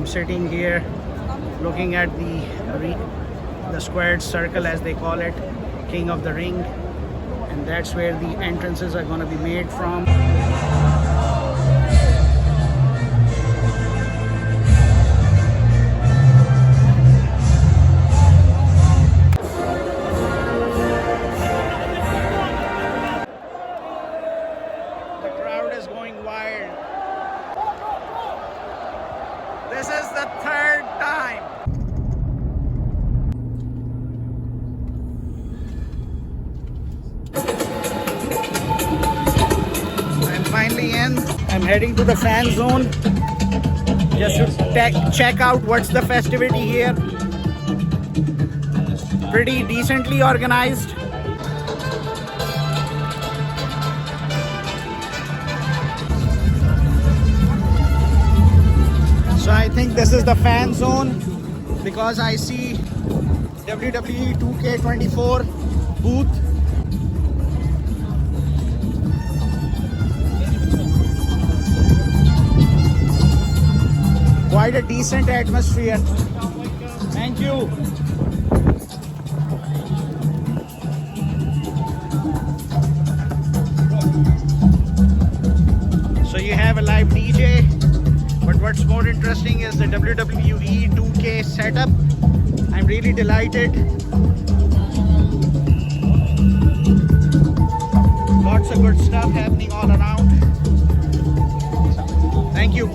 I'm sitting here looking at the squared circle, as they call it, King of the Ring, and that's where the entrances are going to be made from. The crowd is going wild. This is the third time. I'm finally in. I'm heading to the fan zone just to check out what's the festivity here. Pretty decently organized. So I think this is the fan zone because I see WWE 2K24 booth. Quite a decent atmosphere. Thank you. So you have a live DJ. But what's more interesting is the WWE 2K setup. I'm really delighted. Lots of good stuff happening all around. Thank you.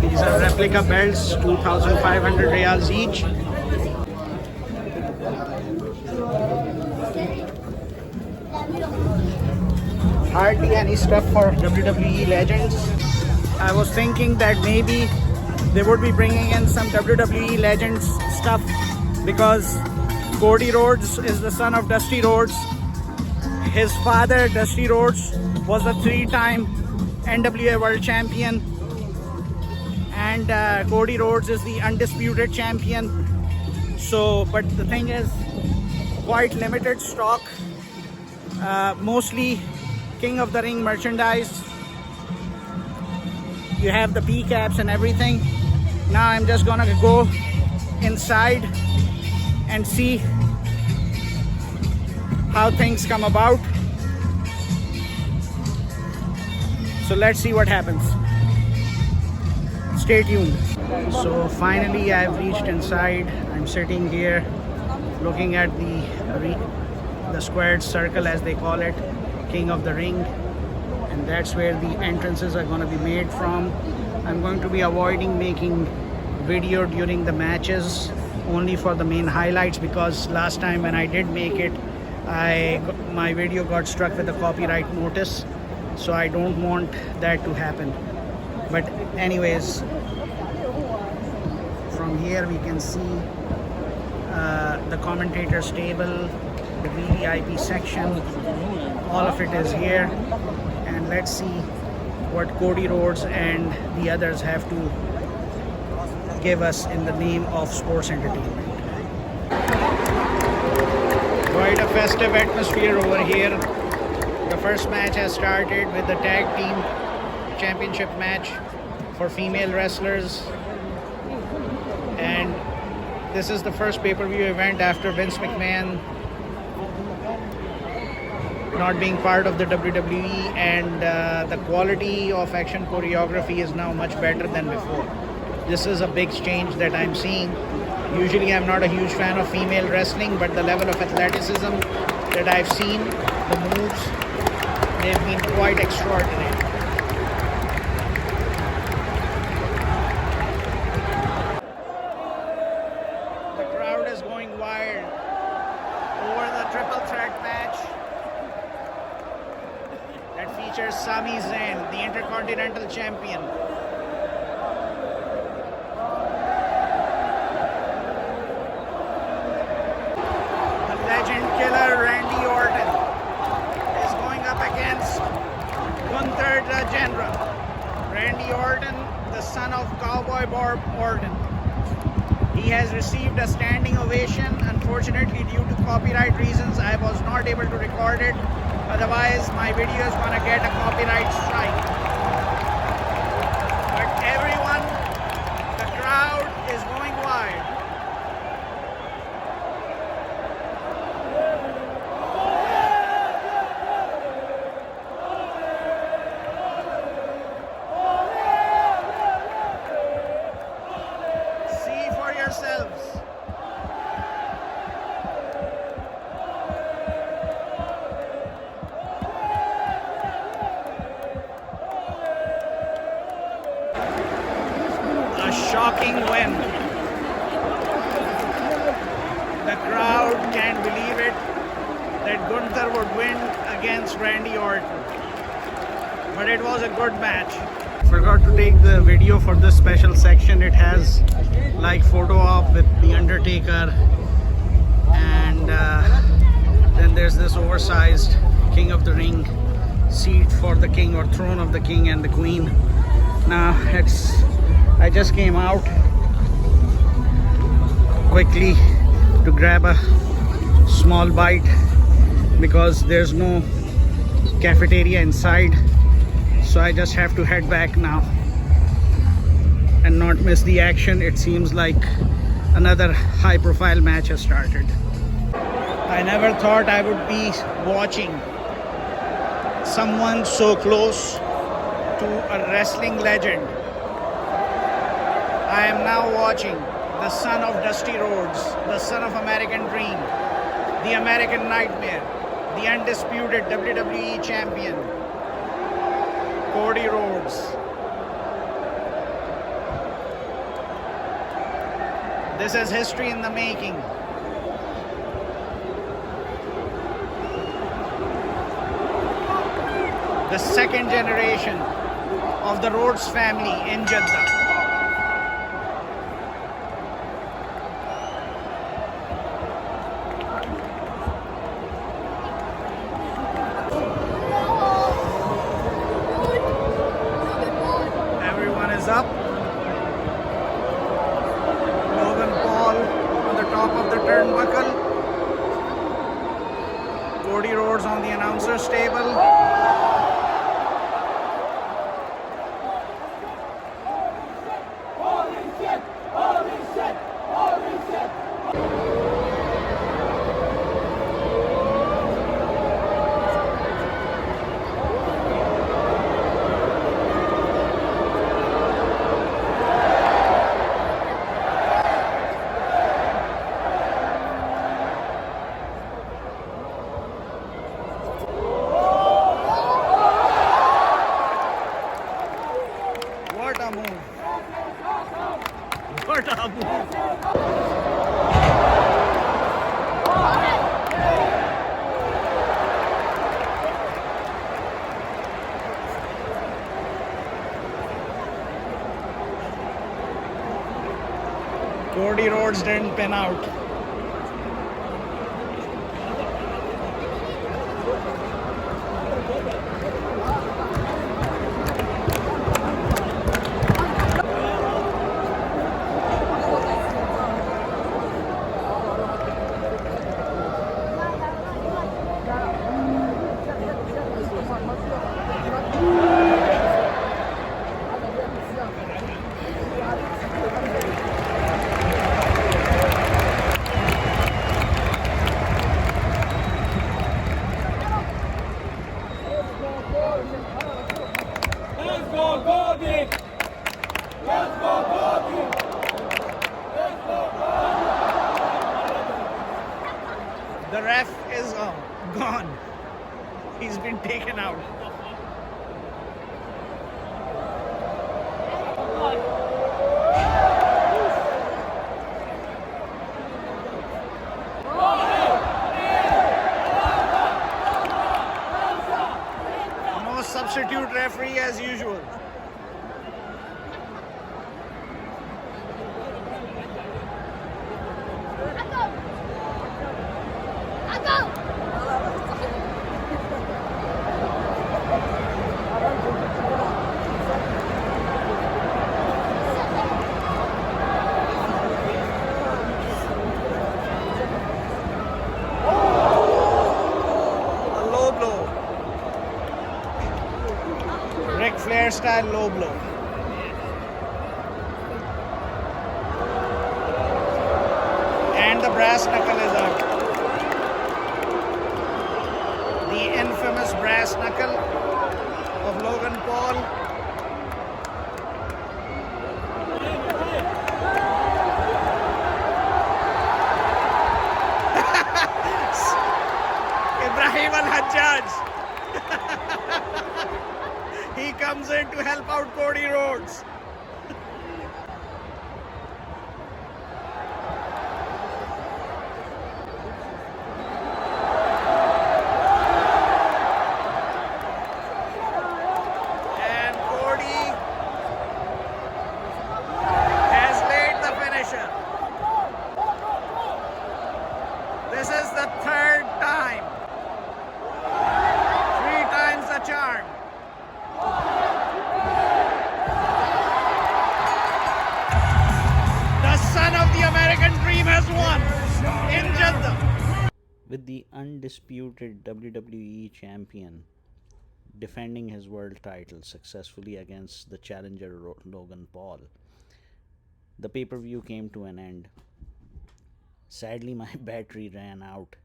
These are replica belts, 2,500 riyals each. Hardly any stuff for WWE legends. I was thinking that maybe they would be bringing in some WWE legends stuff because Cody Rhodes is the son of Dusty Rhodes. His father, Dusty Rhodes, was a 3-time NWA World Champion, and Cody Rhodes is the undisputed champion. So, but the thing is, quite limited stock, mostly King of the Ring merchandise. You have the P-caps and everything. Now I'm just gonna go inside and see how things come about. So let's see what happens. Stay tuned. So finally I've reached inside. I'm sitting here looking at the squared circle, as they call it, King of the Ring, and that's where the entrances are going to be made from. I'm going to be avoiding making video during the matches, only for the main highlights, because last time when I did make it, my video got struck with a copyright notice. So I don't want that to happen. But anyways, from here we can see the commentators table, the VVIP section, all of it is here. And let's see what Cody Rhodes and the others have to give us in the name of sports entertainment. Quite a festive atmosphere over here. The first match has started with the tag team championship match for female wrestlers, and this is the first pay-per-view event after Vince McMahon not being part of the WWE, and the quality of action choreography is now much better than before. This is a big change that I'm seeing. Usually I'm not a huge fan of female wrestling, but the level of athleticism that I've seen, the moves, they've been quite extraordinary. The crowd is going wild over the triple threat match that features Sami Zayn, the Intercontinental Champion. The legend killer Randy Orton is going up against Gunther the General. Randy Orton, the son of Cowboy Bob Orton. He has received a standing ovation. Unfortunately, due to copyright reasons, I was not able to record it. Otherwise, my video is gonna get a copyright strike. But everyone, the crowd is going wild. See for yourselves. A shocking win. The crowd can't believe it that Gunther would win against Randy Orton. But it was a good match. Forgot to take the video for this special section. It has like photo op with The Undertaker, and then there's this oversized King of the Ring seat for the king, or throne of the king and the queen. Now I just came out quickly to grab a small bite because there's no cafeteria inside, so I just have to head back now and not miss the action. It seems like another high profile match has started. I never thought I would be watching someone so close to a wrestling legend. I am now watching the son of Dusty Rhodes, the son of American Dream, the American Nightmare, the undisputed WWE champion, Cody Rhodes. This is history in the making. The second generation of the Rhodes family in Jeddah. Everyone is up. Logan Paul on the top of the turnbuckle. Cody Rhodes on the announcer's table. What a move. What a move. Cody Rhodes didn't pin out. The ref is gone. He's been taken out. No substitute referee as usual. style low blow. And the brass knuckle is out. The infamous brass knuckle of Logan Paul. Ibrahim Al-Hajjaj. He comes in to help out Cody Rhodes. And Cody has laid the finisher. This is the third time. 3 times the charm. The son of the American dream has won in Jeddah. With the undisputed WWE champion defending his world title successfully against the challenger Logan Paul, the pay-per-view came to an end. Sadly, my battery ran out.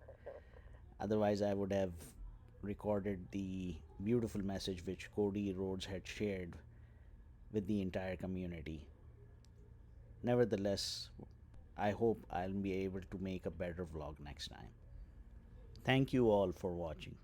Otherwise, I would have recorded the beautiful message which Cody Rhodes had shared with the entire community. Nevertheless, I hope I'll be able to make a better vlog next time. Thank you all for watching.